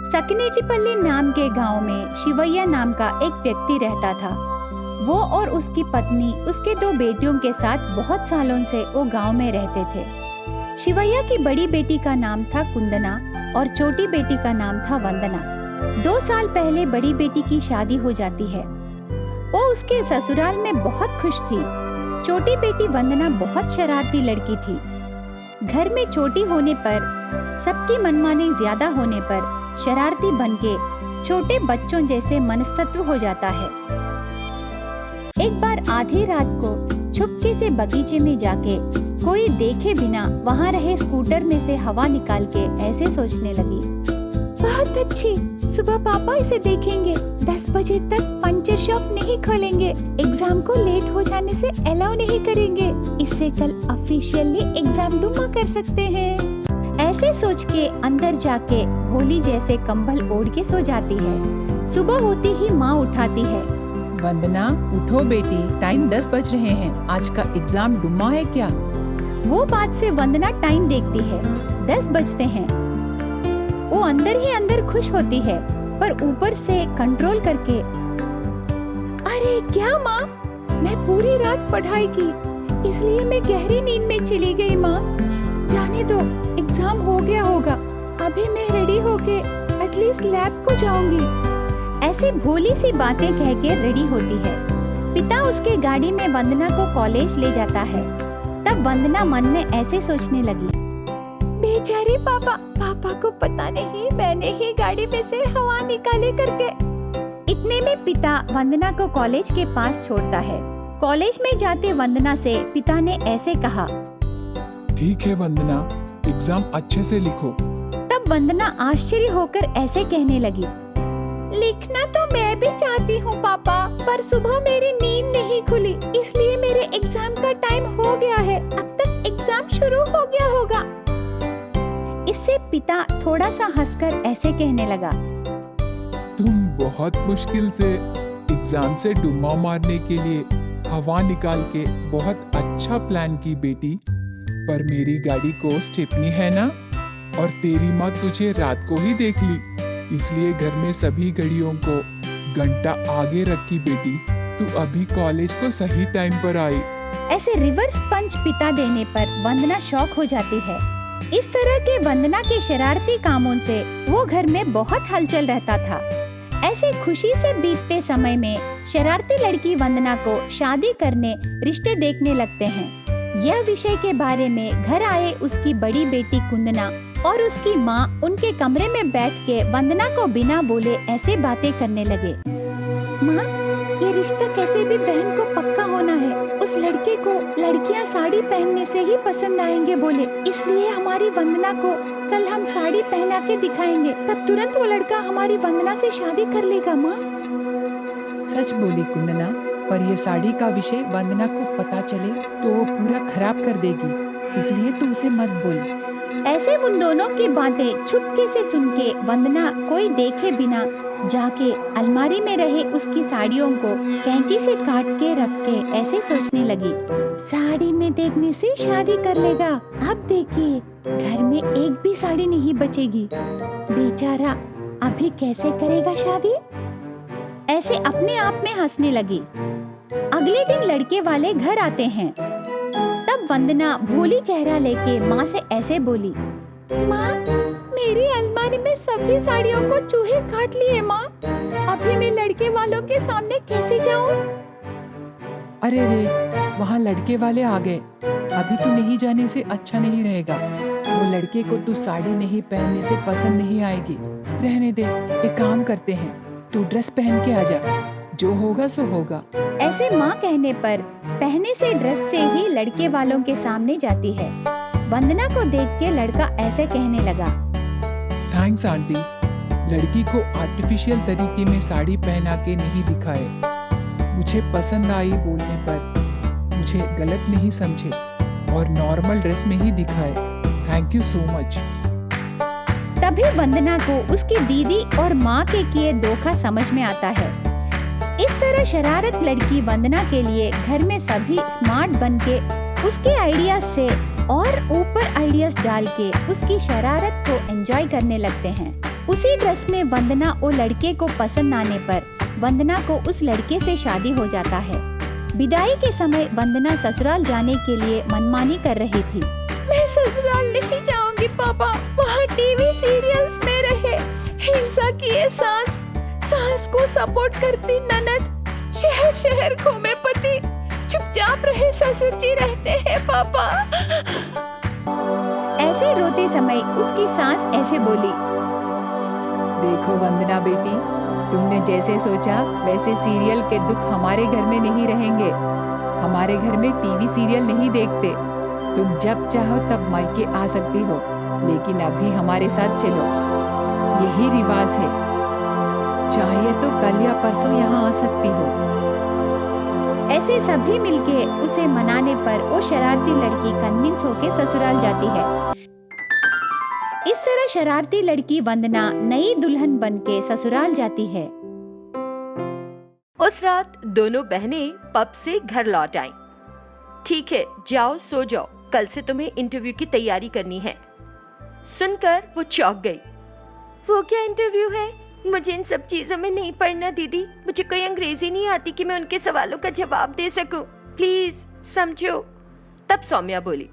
सकनेटीपल्ली नाम के गांव में शिवैया नाम का एक व्यक्ति रहता था। वो और उसकी पत्नी उसके 2 बेटियों के साथ बहुत सालों से वो गांव में रहते थे। शिवैया की बड़ी बेटी का नाम था कुंदना और छोटी बेटी का नाम था वंदना। 2 साल पहले बड़ी बेटी की शादी हो जाती है। वो उसके ससुराल में बहुत खुश थी। छोटी बेटी वंदना बहुत शरारती लड़की थी। घर में छोटी होने पर, सबकी मनमानी ज्यादा होने पर शरारती बनके छोटे बच्चों जैसे मनस्तत्व हो जाता है। एक बार आधी रात को चुपके से बगीचे में जाके कोई देखे बिना वहाँ रहे स्कूटर में से हवा निकाल के ऐसे सोचने लगी, बहुत अच्छी, सुबह पापा इसे देखेंगे। 10 बजे तक पंचर शॉप नहीं खोलेंगे। एग्जाम को लेट हो जाने से अलाउ नहीं करेंगे। इससे कल ऑफिशियली एग्जाम डुमा कर सकते हैं। ऐसे सोच के अंदर जाके भोली जैसे कंबल ओढ़ के सो जाती है। सुबह होते ही माँ उठाती है, वंदना उठो बेटी, टाइम 10 बज रहे हैं। आज का एग्जाम डुमा है क्या? वो बात से वंदना टाइम देखती है। 10 बजते हैं। वो अंदर ही अंदर खुश होती है, पर ऊपर से कंट्रोल करके, अरे क्या माँ, मैं पूरी रात पढ़ाई की, इसलिए मैं गहरी नींद में चली गई। माँ जाने दो, एग्जाम हो गया होगा। अभी मैं रेडी होके एटलीस्ट लैब को जाऊंगी। ऐसे भोली सी बातें कह के रेडी होती है। पिता उसके गाड़ी में वंदना को कॉलेज ले जाता है। तब वंदना मन में ऐसे सोचने लगी, बेचारे पापा को पता नहीं मैंने ही गाड़ी में से हवा निकाले करके। इतने में पिता वंदना को कॉलेज के पास छोड़ता है। कॉलेज में जाते वंदना से पिता ने ऐसे कहा, ठीक है वंदना, एग्जाम अच्छे से लिखो। तब वंदना आश्चर्य होकर ऐसे कहने लगी, लिखना तो मैं भी चाहती हूँ पापा, पर सुबह मेरी नींद नहीं खुली, इसलिए मेरे एग्जाम का टाइम हो गया है। अब तक एग्जाम शुरू हो गया होगा। इससे पिता थोड़ा सा हंसकर ऐसे कहने लगा, तुम बहुत मुश्किल से एग्जाम से डुमा मारने के लिए हवा निकाल के बहुत अच्छा प्लान की बेटी, पर मेरी गाड़ी को स्टेपनी है ना, और तेरी माँ तुझे रात को ही देख ली, इसलिए घर में सभी घड़ियों को घंटा आगे रखी बेटी। तू अभी कॉलेज को सही टाइम पर आई। ऐसे रिवर्स पंच पिता देने पर वंदना शॉक हो जाती है। इस तरह के वंदना के शरारती कामों से वो घर में बहुत हलचल रहता था। ऐसे खुशी से बीतते समय में शरारती लड़की वंदना को शादी करने रिश्ते देखने लगते हैं। यह विषय के बारे में घर आए उसकी बड़ी बेटी कुंदना और उसकी माँ उनके कमरे में बैठ के वंदना को बिना बोले ऐसे बातें करने लगे, माँ ये रिश्ता कैसे भी बहन को पक्का होना है। उस लड़के को लड़कियाँ साड़ी पहनने से ही पसंद आएंगे बोले, इसलिए हमारी वंदना को कल हम साड़ी पहना के दिखाएंगे, तब तुरंत वो लड़का हमारी वंदना से शादी कर लेगा। माँ सच बोली कुंदना, पर ये साड़ी का विषय वंदना को पता चले तो वो पूरा खराब कर देगी, इसलिए तू उसे मत बोल। ऐसे उन दोनों की बातें चुपके से सुन के वंदना कोई देखे बिना जाके अलमारी में रहे उसकी साड़ियों को कैंची से काट के रख के ऐसे सोचने लगी, साड़ी में देखने से शादी कर लेगा। अब देखिए घर में एक भी साड़ी नहीं बचेगी, बेचारा अभी कैसे करेगा शादी। ऐसे अपने आप में हंसने लगी। अगले दिन लड़के वाले घर आते हैं। तब वंदना भोली चेहरा लेके माँ से ऐसे बोली, माँ मेरी अलमारी में सभी साड़ियों को चूहे काट लिए। माँ अभी मैं लड़के वालों के सामने कैसे जाऊँ? अरे रे, वहाँ लड़के वाले आ गए। अभी तू नहीं जाने से अच्छा नहीं रहेगा। वो लड़के को तू साड़ी नहीं पहनने से पसंद नहीं आएगी। रहने दे, एक काम करते हैं, तू ड्रेस पहन के आ जा, जो होगा सो होगा। ऐसे माँ कहने पर पहने से ड्रेस से ही लड़के वालों के सामने जाती है। वंदना को देख के लड़का ऐसे कहने लगा, थैंक्स आंटी, लड़की को आर्टिफिशियल तरीके में साड़ी पहना के नहीं दिखाए। मुझे पसंद आई बोलने पर मुझे गलत नहीं समझे और नॉर्मल ड्रेस में ही दिखाए। Thank you so much. तभी वंदना को उसकी दीदी और माँ के किए धोखा समझ में आता है। इस तरह शरारत लड़की वंदना के लिए घर में सभी स्मार्ट बनके उसके आइडियाज से और ऊपर आइडियाज डाल के उसकी शरारत को एंजॉय करने लगते हैं। उसी ट्रस्ट में वंदना और लड़के को पसंद आने पर वंदना को उस लड़के से शादी हो जाता है। विदाई के समय वंदना ससुराल जाने के लिए मनमानी कर रही थी। मैं ससुराल नहीं जाऊंगी पापा, वहाँ टीवी सीरियल्स में रहे हिंसा की ये सास को सपोर्ट करती ननद, शहर शहर घूमे पति, चुपचाप रहे ससुर जी रहते हैं पापा। ऐसे रोते समय उसकी सास ऐसे बोली, देखो वंदना बेटी, तुमने जैसे सोचा वैसे सीरियल के दुख हमारे घर में नहीं रहेंगे। हमारे घर में टीवी सीरियल नहीं देखते। तुम जब चाहो तब मायके आ सकती हो, लेकिन अभी हमारे साथ चलो, यही रिवाज है। चाहिए तो कल या परसों यहाँ आ सकती हो। ऐसे सभी मिलके उसे मनाने पर वो शरारती लड़की कन्विंस होके ससुराल जाती है। इस तरह शरारती लड़की वंदना नई दुल्हन बनके ससुराल जाती है। उस रात दोनों बहनें पब से घर लौट आईं। ठीक है, जाओ सो जाओ, कल से तुम्हें इंटरव्यू की तैयारी करनी है। सुनकर वो चौंक गई। वो क्या इंटरव्यू है? मुझे इन सब चीजों में नहीं पढ़ना दीदी। मुझे कोई अंग्रेजी नहीं आती कि मैं उनके सवालों का जवाब दे सकूं। प्लीज समझो। तब सौम्या बोली,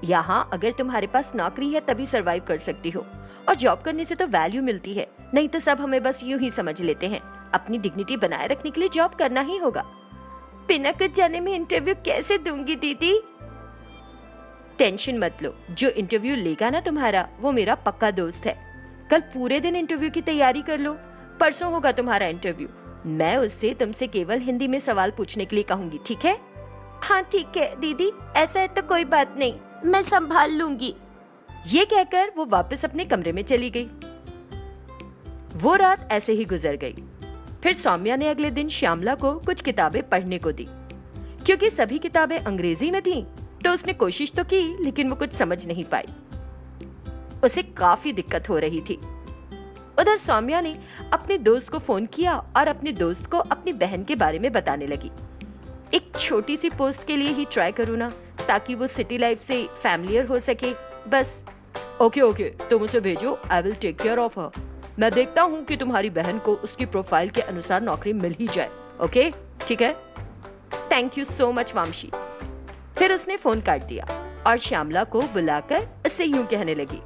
यहाँ अगर तुम्हारे पास नौकरी है तभी सरवाइव कर सकती हो, और जॉब करने से तो वैल्यू मिलती है, नहीं तो सब हमें बस यूं ही समझ लेते हैं। अपनी डिग्निटी बनाए रखने के लिए जॉब करना ही होगा। बिना कुछ जाने में इंटरव्यू कैसे दूंगी दीदी? टेंशन मत लो, जो इंटरव्यू लेगा ना तुम्हारा, वो मेरा पक्का दोस्त है। कल पूरे दिन इंटरव्यू की तैयारी कर लो, परसों होगा तुम्हारा इंटरव्यू। मैं उससे तुमसे केवल हिंदी में सवाल पूछने के लिए कहूंगी, ठीक है? हाँ ठीक है दीदी, ऐसा है तो कोई बात नहीं, मैं संभाल लूंगी। ये कहकर वो वापस अपने कमरे में चली गई। वो रात ऐसे ही गुजर गई। फिर सौम्या ने अगले दिन श्यामला को कुछ किताबें पढ़ने को दी। क्योंकि सभी किताबें अंग्रेजी में थीं, तो उसने कोशिश तो की, लेकिन वो कुछ समझ नहीं पाई। उसे काफी दिक्कत हो रही थी। उधर सौम्या ने अपने दोस्त को फोन किया और अपने दोस्त को अपनी बहन के बारे में बताने लगी। एक छोटी सी पोस्ट के लिए ही ट्राई करूँ ना, ताकि वो सिटी लाइफ से फैमिलियर हो सके, बस। ओके, तुम उसे भेजो, I will take care of her. मैं देखता हूँ कि तुम्हारी बहन को उसकी प्रोफाइल के अनुसार नौकरी मिल ही जाए। ओके, ठीक है? Thank you so much Vamshi. फिर उसने फोन काट दिया और श्यामला को बुलाकर उससे यूं कहने लगी,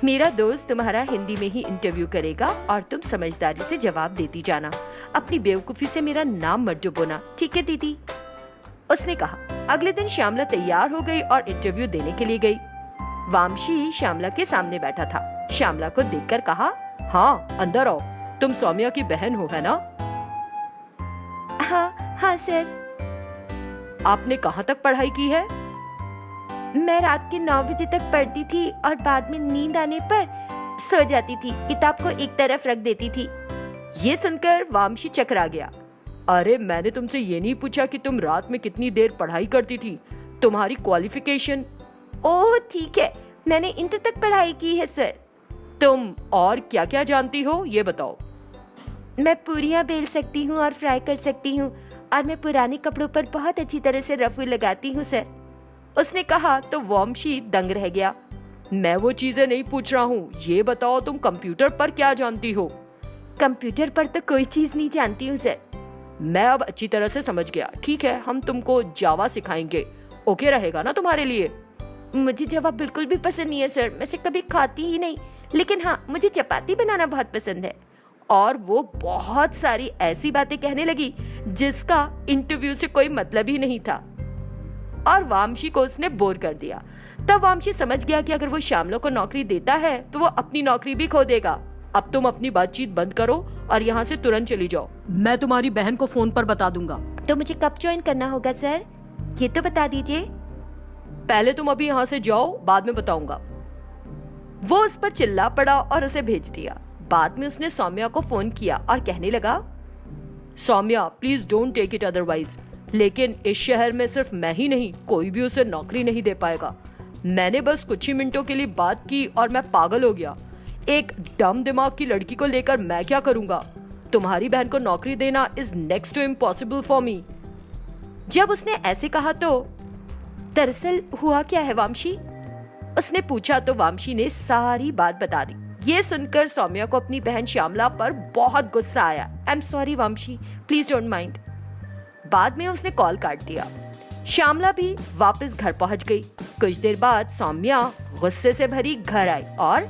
मेरा दोस्त तुम्हारा हिंदी में ही इंटरव्यू करेगा और तुम समझदारी से जवाब देती जाना। अपनी बेवकूफी से मेरा नाम मत डुबोना, ठीक है दीदी? उसने कहा। अगले दिन श्यामला तैयार हो गई और इंटरव्यू देने के लिए गई। वामशी श्यामला के सामने बैठा था। श्यामला को देखकर कहा, हाँ अंदर आओ, तुम सौम्या की बहन हो, है ना? हाँ सर। आपने कहाँ तक पढ़ाई की है? मैं रात के 9 बजे तक पढ़ती थी और बाद में नींद आने पर सो जाती थी, किताब को एक तरफ रख देती थी। ये सुनकर वामशी चकरा गया। अरे मैंने तुमसे ये नहीं पूछा कि तुम रात में कितनी देर पढ़ाई करती थी, तुम्हारी क्वालिफिकेशन। ओह ठीक है, मैंने इंटर तक पढ़ाई की है सर। तुम और क्या क्या जानती हो ये बताओ। मैं पूरियां बेल सकती हूँ और फ्राई कर सकती हूँ, और मैं पुराने कपड़ों पर बहुत अच्छी तरह से रफू लगाती हूँ सर। उसने कहा तो वामशी दंग रह गया। मैं वो चीजें नहीं पूछ रहा हूँ, ये बताओ तुम कंप्यूटर पर क्या जानती हो? कंप्यूटर पर तो कोई चीज नहीं जानती हूँ सर। मैं अब अच्छी तरह से समझ गया। ठीक है, हम तुमको जावा सिखाएंगे। ओके रहेगा ना तुम्हारे लिए? मुझे जावा बिल्कुल भी पसंद नहीं है सर, मैं इसे कभी खाती ही नहीं, लेकिन हाँ मुझे चपाती बनाना बहुत पसंद है। और वो बहुत सारी ऐसी बातें कहने लगी जिसका इंटरव्यू से कोई मतलब ही नहीं था, और वामशी को उसने बोर कर दिया। तब वामशी समझ गया कि अगर वो श्यामला को नौकरी देता है तो वो अपनी नौकरी भी खो देगा। अब तुम अपनी बातचीत बंद करो और यहाँ से तुरंत चली जाओ। मैं तुम्हारी बहन को फोन पर बता दूंगा। तो मुझे कब ज्वाइन करना होगा सर, ये तो बता दीजिए। पहले तुम अभी यहाँ से जाओ, बाद में बताऊंगा। वो उस पर चिल्ला पड़ा और उसे भेज दिया। बाद में उसने सौम्या को फोन किया और कहने लगा, Saumya please don't take it otherwise, लेकिन इस शहर में सिर्फ मैं ही नहीं, कोई भी उसे नौकरी नहीं दे पाएगा। मैंने बस कुछ ही मिनटों के लिए बात की और मैं पागल हो गया। एक डम दिमाग की लड़की को लेकर मैं क्या करूंगा? तुम्हारी बहन को नौकरी देना is next to impossible for me. जब उसने ऐसे कहा तो दरअसल हुआ क्या है वामशी? उसने पूछा तो वामशी ने सारी बात बता दी। ये सुनकर सौम्या को अपनी बहन श्यामला पर बहुत गुस्सा आया। I am sorry Vamshi, please don't mind. बाद में उसने कॉल काट दिया। श्यामला भी वापस घर पहुंच गई। कुछ देर बाद सौम्या गुस्से से भरी घर आई और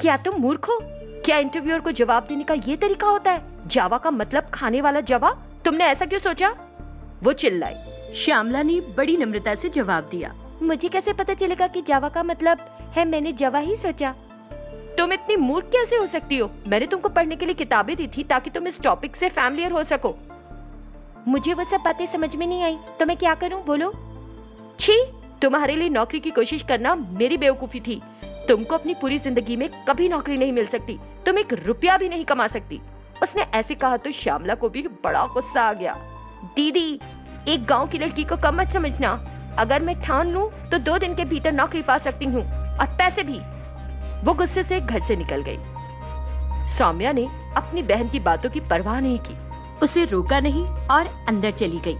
क्या तुम मूर्ख हो? क्या इंटरव्यूअर को जवाब देने का ये तरीका होता है? जावा का मतलब खाने वाला जवा? तुमने ऐसा क्यों सोचा? वो चिल्लाई। श्यामला ने बड़ी नम्रता से जवाब दिया, मुझे कैसे पता चलेगा कि जावा का मतलब है मैंने जवा ही सोचा। तुम इतनी मूर्ख कैसे हो सकती हो? मैंने तुमको पढ़ने के लिए किताबें दी थी ताकि तुम इस टॉपिक से फैमिलियर हो सको। मुझे वो सब बातें समझ में नहीं आई, तो मैं क्या करूं? बोलो। छी, तुम्हारे लिए नौकरी की कोशिश करना मेरी बेवकूफी थी। तुमको अपनी पूरी जिंदगी में कभी नौकरी नहीं मिल सकती, तुम 1 रुपया भी नहीं कमा सकती। उसने ऐसे कहा तो श्यामला को भी बड़ा गुस्सा आ गया। दीदी, एक गांव की लड़की को कम मत समझना। अगर मैं ठान लूं तो 2 दिन के भीतर नौकरी पा सकती हूँ, और पैसे भी। वो गुस्से से घर से निकल गई। सौम्या ने अपनी बहन की बातों की परवाह नहीं की, उसे रोका नहीं और अंदर चली गई।